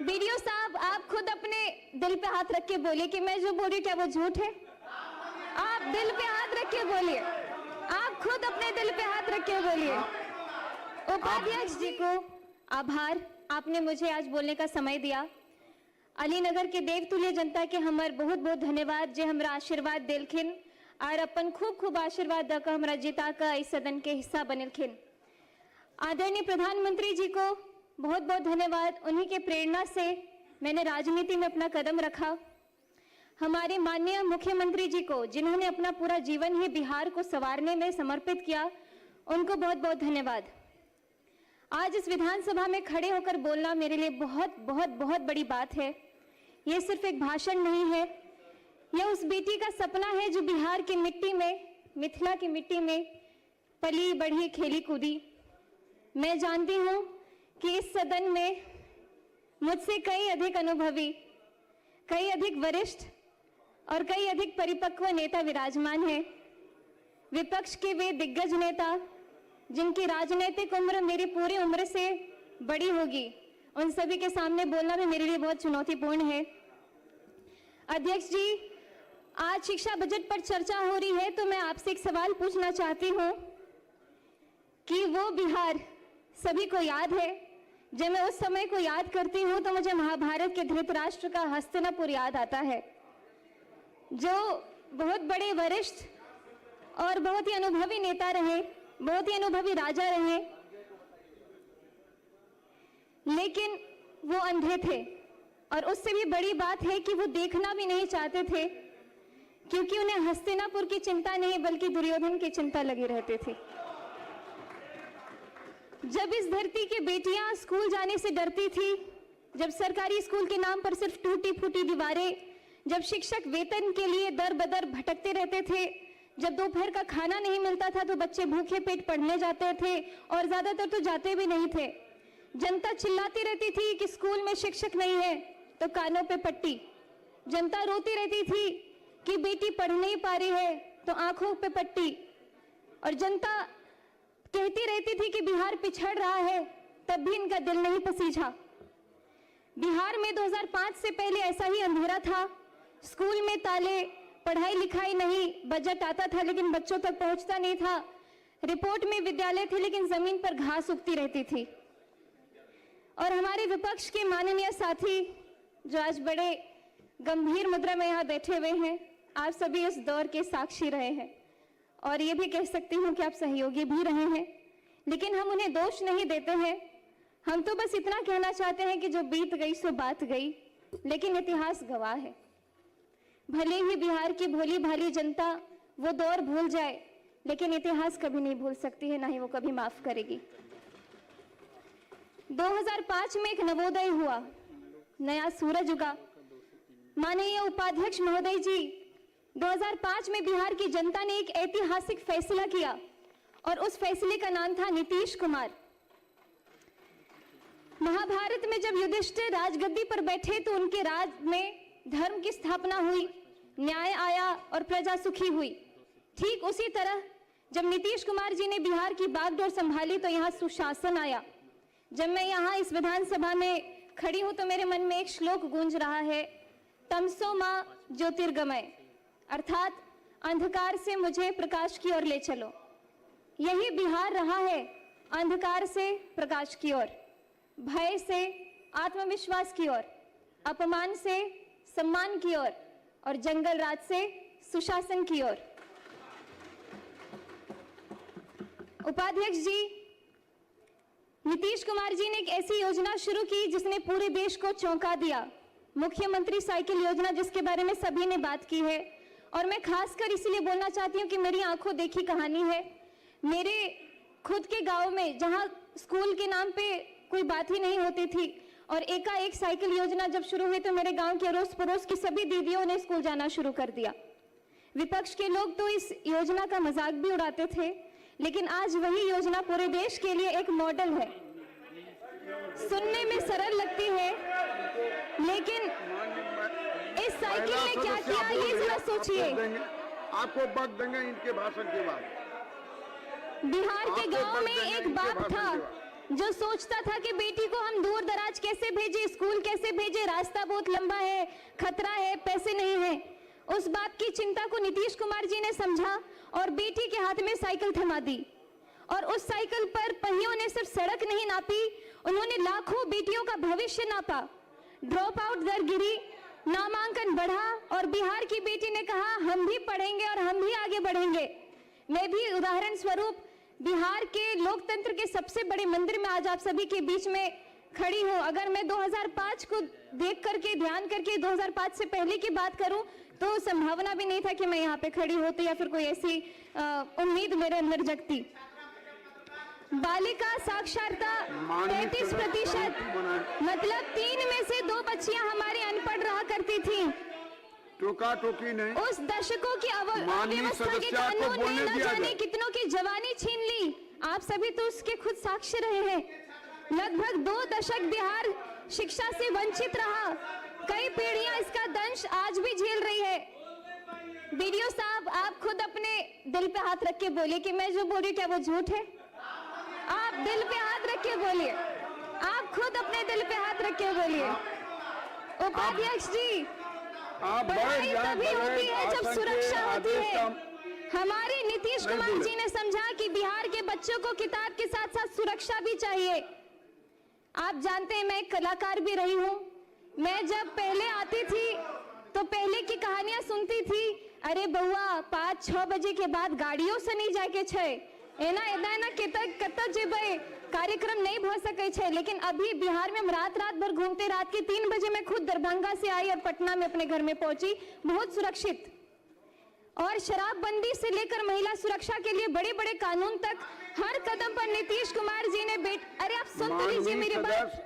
BDO साहब, आप खुद अपने दिल पे हाथ रख के बोलिए कि मैं जो बोल रही हूँ क्या वो झूठ है। आप दिल पे हाथ रख के बोलिए, आप खुद अपने दिल पे हाथ रख के बोलिए। उपाध्यक्ष जी को आभार, आपने मुझे आज बोलने का समय दिया। अलीनगर के देवतुल्य जनता के हमार बहुत बहुत धन्यवाद जे हमरा आशीर्वाद दिलखिन और अपन खूब खूब आशीर्वाद दक हमरा जीता का इस सदन के हिस्सा बनलखिन। आदरणीय प्रधानमंत्री जी को बहुत बहुत धन्यवाद, उन्हीं के प्रेरणा से मैंने राजनीति में अपना कदम रखा। हमारे माननीय मुख्यमंत्री जी को, जिन्होंने अपना पूरा जीवन ही बिहार को संवारने में समर्पित किया, उनको बहुत बहुत धन्यवाद। आज इस विधानसभा में खड़े होकर बोलना मेरे लिए बहुत बहुत बहुत बड़ी बात है। ये सिर्फ एक भाषण नहीं है, यह उस बेटी का सपना है जो बिहार की मिट्टी में, मिथिला की मिट्टी में पली बढ़ी खेली कूदी। मैं जानती हूँ कि इस सदन में मुझसे कई अधिक अनुभवी, कई अधिक वरिष्ठ और कई अधिक परिपक्व नेता विराजमान हैं। विपक्ष के वे दिग्गज नेता जिनकी राजनीतिक उम्र मेरी पूरी उम्र से बड़ी होगी, उन सभी के सामने बोलना भी मेरे लिए बहुत चुनौतीपूर्ण है। अध्यक्ष जी, आज शिक्षा बजट पर चर्चा हो रही है तो मैं आपसे एक सवाल पूछना चाहती हूँ कि वो बिहार सभी को याद है। जब मैं उस समय को याद करती हूँ तो मुझे महाभारत के धृतराष्ट्र का हस्तिनापुर याद आता है, जो बहुत बड़े वरिष्ठ और बहुत ही अनुभवी नेता रहे, बहुत ही अनुभवी राजा रहे, लेकिन वो अंधे थे। और उससे भी बड़ी बात है कि वो देखना भी नहीं चाहते थे, क्योंकि उन्हें हस्तिनापुर की चिंता नहीं बल्कि दुर्योधन की चिंता लगी रहती थी। जब इस धरती की बेटियां स्कूल जाने से डरती थी, जब सरकारी स्कूल के नाम पर सिर्फ टूटी फूटी दीवारें, जब शिक्षक वेतन के लिए दर बदर भटकते रहते थे, जब दोपहर का खाना नहीं मिलता था तो बच्चे भूखे पेट पढ़ने जाते थे और ज्यादातर तो जाते भी नहीं थे। जनता चिल्लाती रहती थी कि स्कूल में शिक्षक नहीं है तो कानों पे पट्टी। जनता रोती रहती थी कि बेटी पढ़ नहीं पा रही है तो आंखों पे पट्टी। और जनता कहती रहती थी कि बिहार पिछड़ रहा है, तब भी इनका दिल नहीं पसीझा। बिहार में 2005 से पहले ऐसा ही अंधेरा था। स्कूल में ताले, पढ़ाई लिखाई नहीं, बजट आता था लेकिन बच्चों तक पहुंचता नहीं था, रिपोर्ट में विद्यालय थे लेकिन जमीन पर घास उगती रहती थी। और हमारे विपक्ष के माननीय साथी जो आज बड़े गंभीर मुद्रा में यहाँ बैठे हुए हैं, आप सभी उस दौर के साक्षी रहे हैं और ये भी कह सकती हूँ कि आप सहयोगी भी रहे हैं, लेकिन हम उन्हें दोष नहीं देते हैं। हम तो बस इतना कहना चाहते हैं कि जो बीत गई सो बात गई, लेकिन इतिहास गवाह है। भले ही बिहार की भोली भाली जनता वो दौर भूल जाए, लेकिन इतिहास कभी नहीं भूल सकती है, ना ही वो कभी माफ करेगी। 2005 में एक नवोदय हुआ, नया सूरज उगा। माननीय उपाध्यक्ष महोदय जी, 2005 में बिहार की जनता ने एक ऐतिहासिक फैसला किया और उस फैसले का नाम था नीतीश कुमार। महाभारत में जब युधिष्ठिर राजगद्दी पर बैठे तो उनके राज में धर्म की स्थापना हुई, न्याय आया और प्रजा सुखी हुई। ठीक उसी तरह जब नीतीश कुमार जी ने बिहार की बागडोर संभाली तो यहाँ सुशासन आया। जब मैं यहाँ इस विधानसभा में खड़ी हूं तो मेरे मन में एक श्लोक गूंज रहा है, तमसो मां ज्योतिर्गमय, अर्थात अंधकार से मुझे प्रकाश की ओर ले चलो। यही बिहार रहा है, अंधकार से प्रकाश की ओर, भय से आत्मविश्वास की ओर, अपमान से सम्मान की ओर और जंगल राज से सुशासन की ओर। उपाध्यक्ष जी, नीतीश कुमार जी ने एक ऐसी योजना शुरू की जिसने पूरे देश को चौंका दिया, मुख्यमंत्री साइकिल योजना, जिसके बारे में सभी ने बात की है। और मैं खासकर इसलिए बोलना चाहती हूँ कि मेरी आंखों देखी कहानी है। मेरे खुद के गांव में जहां स्कूल के नाम पे कोई बात ही नहीं होती थी और एकाएक साइकिल योजना जब शुरू हुई तो मेरे गांव के अड़ोस पड़ोस की सभी दीदियों ने स्कूल जाना शुरू कर दिया। विपक्ष के लोग तो इस योजना का मजाक भी उड़ाते थे, लेकिन आज वही योजना पूरे देश के लिए एक मॉडल है। सुनने में सरल लगती है, लेकिन इस साइकिल ने क्या किया ये जरा सोचिए। आपको वक्त देंगे इनके भाषण के बाद। बिहार के गांव में एक बाप था जो सोचता था कि बेटी को हम दूर दराज कैसे भेजे, स्कूल कैसे भेजे, रास्ता बहुत लंबा है, खतरा है, पैसे नहीं है, उस बात की चिंता को नीतीश कुमार जी ने समझा और बेटी के हाथ में साइकिल थमा दी। और उस साइकिल पर पहियों ने सिर्फ सड़क नहीं नापी, उन्होंने लाखों बेटियों का भविष्य नापा। ड्रॉप आउट दर गिरी, नामांकन बढ़ा और बिहार की बेटी ने कहा हम भी पढ़ेंगे और हम भी आगे बढ़ेंगे। मैं भी उदाहरण स्वरूप बिहार के लोकतंत्र के सबसे बड़े मंदिर में आज आप सभी के बीच में खड़ी हूं। अगर मैं 2005 को देख करके, ध्यान करके 2005 से पहले की बात करूं तो संभावना भी नहीं था कि मैं यहाँ पे खड़ी होती या फिर कोई ऐसी उम्मीद मेरे अंदर जगती। बालिका साक्षरता 33%, मतलब 3 में से 2 बच्चियां हमारी अनपढ़ रहा करती थी। टोका टोकी नहीं। उस दशकों की अव्यवस्था के कानून ने न जाने कितनों की जवानी छीन ली। आप सभी तो उसके खुद साक्षी रहे हैं। लगभग 2 दशक बिहार शिक्षा से वंचित रहा। कई पीढ़ियां इसका दंश आज भी झेल रही है। बीडीओ साहब, आप खुद अपने दिल पे हाथ रख के बोलिए कि मैं जो बोल रही हूँ क्या वो झूठ है? आप दिल पे हाथ रख के बोलिए, आप खुद अपने दिल पे हाथ रख के बोलिए। उपाध्यक्ष जी, पढ़ाई तभी होती है जब सुरक्षा होती है। हमारे नीतीश कुमार जी ने समझा कि बिहार के बच्चों को किताब के साथ साथ सुरक्षा भी चाहिए। आप जानते हैं मैं एक कलाकार भी रही हूँ। मैं जब पहले आती थी तो पहले की कहानियां सुनती थी, अरे बउआ 5-6 बजे के बाद गाड़ियों से नहीं जाके छे एना एना कत जेबे, कार्यक्रम नहीं भ सके छे। लेकिन अभी बिहार में हम रात भर घूमते, रात के 3 बजे मैं खुद दरभंगा से आई और पटना में अपने घर में पहुंची, बहुत सुरक्षित। और शराबबंदी से लेकर महिला सुरक्षा के लिए बड़े बड़े कानून तक हर कदम पर नीतीश कुमार जी ने अरे आप सुन तो लीजिए मेरी बात।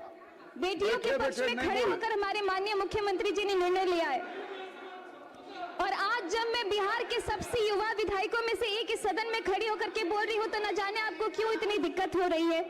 बेटियों के पक्ष में खड़े होकर हमारे माननीय मुख्यमंत्री जी ने निर्णय लिया है। और आज जब मैं बिहार के सबसे युवा विधायकों में से एक इस सदन में खड़ी होकर के बोल रही हूँ तो न जाने आपको क्यों इतनी दिक्कत हो रही है।